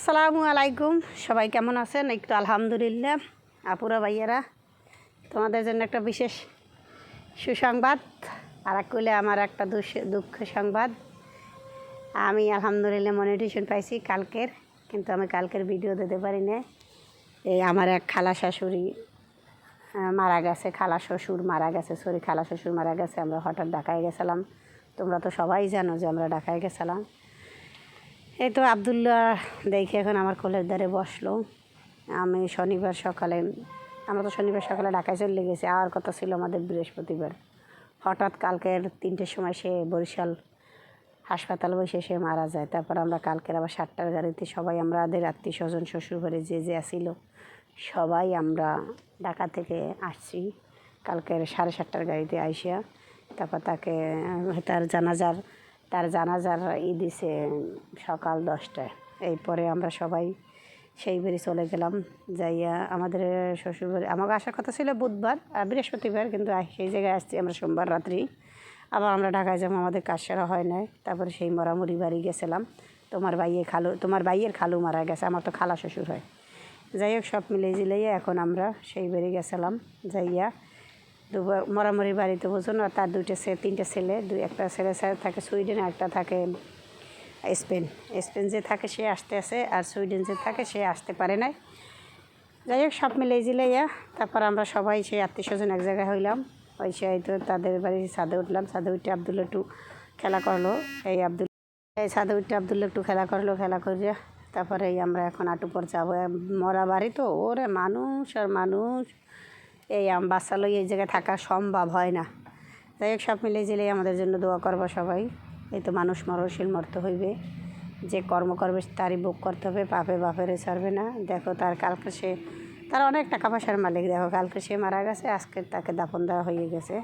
আসসালামু আলাইকুম, সবাই কেমন আছেন? একটু আলহামদুলিল্লাহ। আপুরা ভাইয়ারা, তোমাদের জন্য একটা বিশেষ সুসংবাদ, আর এক কইলে আমার একটা দুঃখ সংবাদ। আমি আলহামদুলিল্লাহ মনিটেশন পাইছি কালকের, কিন্তু আমি কালকের ভিডিও দিতে পারি না। এই আমার এক খালা শাশুড়ি মারা গেছে, খালা শ্বশুর মারা গেছে, খালা শ্বশুর মারা গেছে। আমরা হঠাৎ ঢাকায় গেছিলাম, তোমরা তো সবাই জানো যে আমরা ঢাকায় গেছিলাম। এই তো আবদুল্লাহ দেখে এখন আমার কোলের ধারে বসলো। আমি আমরা তো শনিবার সকালে ঢাকায় চলে গেছি, আর কথা ছিল আমাদের বৃহস্পতিবার। হঠাৎ কালকের 3টের সময় সে বরিশাল হাসপাতাল বসে সে মারা যায়। তারপর আমরা কালকের আবার 7টার গাড়িতে সবাই আমাদের আত্মীয় স্বজন শ্বশুরবাড়ি যে আসিল সবাই আমরা ঢাকা থেকে আসছি। কালকের 7:30টার গাড়িতে আইসা তারপর তার জানাজার দিছে সকাল 10টায়। এরপরে আমরা সবাই সেই বাড়ি চলে গেলাম। যাইয়া আমাদের শ্বশুরবাড়ি, আমাকে আসার কথা ছিল বুধবার আর বৃহস্পতিবার, কিন্তু সেই জায়গায় আসছি আমরা সোমবার রাত্রি। আবার আমরা ঢাকায় যাবো, আমাদের কাজ সারা হয় নাই। তারপরে সেই মরামরি বাড়ি গেছিলাম। তোমার ভাইয়ের খালু মারা গেছে, আমার তো খালা শ্বশুর হয়। যাই হোক, সব মিলে জিলাইয়া এখন আমরা সেই বাড়ি গেছিলাম। যাইয়া মরামরি বাড়িতে বোঝো না, তার 3টে ছেলে, একটা ছেলে থাকে সুইডেন, একটা থাকে স্পেন যে থাকে সে আসতে আসে, আর সুইডেন যে থাকে সে আসতে পারে নাই। যাই হোক, সব মিলে জিলাইয়া তারপর আমরা সবাই সেই আত্মীয় স্বজন এক জায়গায় হইলাম। ওই সে তো তাদের বাড়ি ছাদে উঠলাম। ছাদে উঠে আবদুল্লা একটু খেলা করলো। এই ছাদে উঠে আবদুল্লা একটু খেলা করিয়া তারপরে আমরা এখন আটুপর যাবো। মরা বাড়ি তো, ওরে মানুষ আর মানুষ, এই বাচ্চা লই এই জায়গায় থাকা সম্ভব হয় না। যাই হোক, সব মিলে জিলে আমাদের জন্য দোয়া করবো সবাই। এই তো মানুষ মরণশীল মরতে হইবে, যে কর্ম করবে তারই ভোগ করতে হবে, পাপে বাপেরে ছাড়বে না। দেখো তার অনেক টাকা পয়সার মালিক, দেখো কালকে সে মারা গেছে, আজকে তাকে দাফন দেওয়া হয়ে গেছে।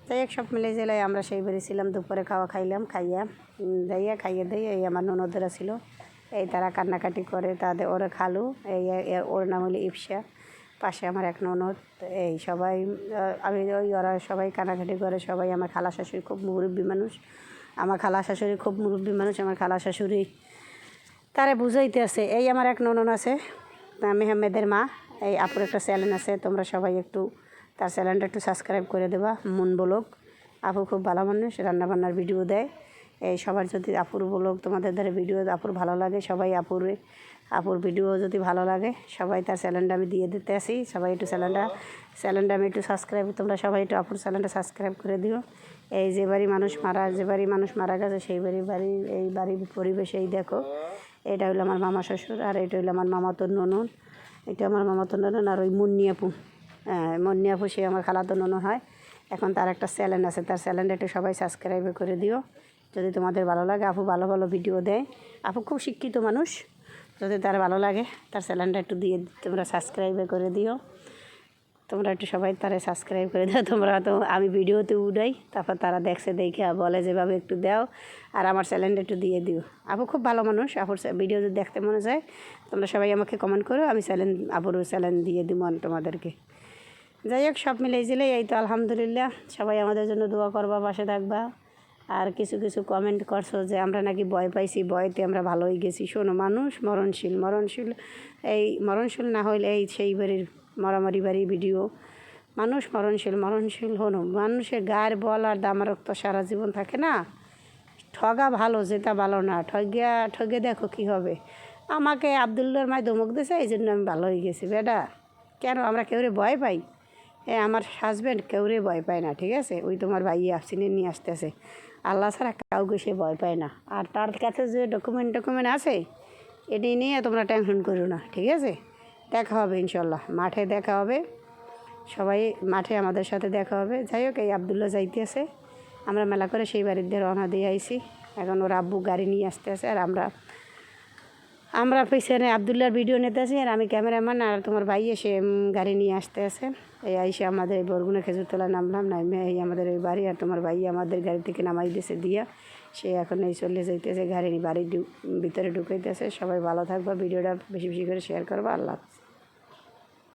যাই হোক, সব মিলে জেলায় আমরা সেই বেরিয়েছিলাম। দুপুরে খাইয়ে দিয়ে এই আমার ননদরা ছিল, এই তারা কান্নাকাটি করে, ওরা খালু, ওর নাম হলো ইপসা, পাশে আমার এক ননদ, এই সবাই ওরা সবাই কান্নাকাটি করে। সবাই আমার খালা শাশুড়ি খুব মুরব্বী মানুষ, আমার খালা শাশুড়ি তারে বুঝাইতে আছে। এই আমার এক ননদ আছে মেহমেদের মা, এই আপুর একটা চ্যানেল আছে, তোমরা সবাই একটু তার চ্যানেলটা একটু সাবস্ক্রাইব করে দেবা, মন ব্লগ। আপু খুব ভালো মানুষ, রান্নাবান্নার ভিডিও দেয়। এই সবার যদি আপুর ব্লগ তোমাদের দ্বারা ভিডিও আপুর ভালো লাগে, সবাই আপুর ভিডিও যদি ভালো লাগে সবাই তার চ্যানেলটা আমি দিয়ে দিতে আসি। সবাই একটু চ্যানেলটা আমি একটু সাবস্ক্রাইব, তোমরা সবাই একটু আপুর চ্যানেলটা সাবস্ক্রাইব করে দিও। এই যে বাড়ি মানুষ মারা গেছে সেই বাড়ির পরিবেশ এই দেখো। এটা হলো আমার মামা শ্বশুর, আর এটা হলো আমার মামাতো ননদ। এটা আমার মামাতো ননদ, আর ওই মুন্নি আপু সে আমার খালাতো ননদ হয়। এখন তার একটা চ্যানেল আছে, তার চ্যানেলটা একটু সবাই সাবস্ক্রাইব করে দিও যদি তোমাদের ভালো লাগে। আপু ভালো ভালো ভিডিও দেয়, আপু খুব শিক্ষিত মানুষ। যদি তার ভালো লাগে তার চ্যানেলটা একটু দিয়ে তোমরা সাবস্ক্রাইব করে দিও। তোমরা একটু সবাই তারা সাবস্ক্রাইব করে দাও। তোমরা তো আমি ভিডিওতে উঠাই, তারপর তারা দেখে বলে যেভাবে একটু দাও, আর আমার চ্যানেলটা একটু দিয়ে দিও। আপু খুব ভালো মানুষ, আপুর ভিডিও যদি দেখতে মনে যায় তোমরা সবাই আমাকে কমেন্ট করো, আমি আপুর চ্যানেল দিয়ে দিব তোমাদেরকে। যাই হোক, সব মিলে জিলে এই তো আলহামদুলিল্লাহ। সবাই আমাদের জন্য দোয়া করবা, পাশে থাকবা। আর কিছু কমেন্ট করছো যে আমরা নাকি ভয় পাইছি, ভয়তে আমরা ভালোই গেছি। শোনো, মানুষ মরণশীল এই মরণশীল না হইলে এই সেই বাড়ির মরামরি বাড়ির ভিডিও, মানুষ মরণশীল হনো। মানুষের গায়ের বল আর দাম রক্ত সারা জীবন থাকে না। ঠগা ভালো, যেটা ভালো না। ঠগে দেখো কি হবে। আমাকে আবদুল্লার মায় ধমক দিয়েছে, এই জন্য আমি ভালো হয়ে গেছি। বেটা, কেন আমরা কেউরে ভয় পাই? আমার হাজব্যান্ড কেউরে ভয় পায় না, ঠিক আছে? ওই তোমার ভাই আফসিনে নিয়ে আসতেছে, আল্লাহ ছাড়া কাউকে সে ভয় পায় না। আর তার কাছে যে ডকুমেন্ট আছে, এটি নিয়ে তোমরা টেনশন করো না, ঠিক আছে? দেখা হবে ইনশাল্লাহ, মাঠে দেখা হবে, সবাই মাঠে আমাদের সাথে দেখা হবে। যাই হোক, এই আবদুল্লাহ যাইতেছে, আমরা মেলা করে সেই বাড়িতে রওনা দিয়ে আইছি। এখন ওর আব্বু গাড়ি নিয়ে আসতে আর আমরা পিছনে আবদুল্লার ভিডিও নিতে আসি, আর আমি ক্যামেরাম্যান, আর তোমার ভাই এসে গাড়ি নিয়ে আসতে এই আইসে আমাদের এই বরগুনা খেজুরতলা নামলাম, এই আমাদের ওই বাড়ি, আর তোমার ভাই আমাদের গাড়ি থেকে নামাই দিয়েছে দিয়া সে এখন এই চলে যাইতেছে, বাড়ির ভিতরে ঢুকাইতেছে। সবাই ভালো থাকবা, ভিডিওটা বেশি করে শেয়ার করবা। আল্লাহ হাফেজ।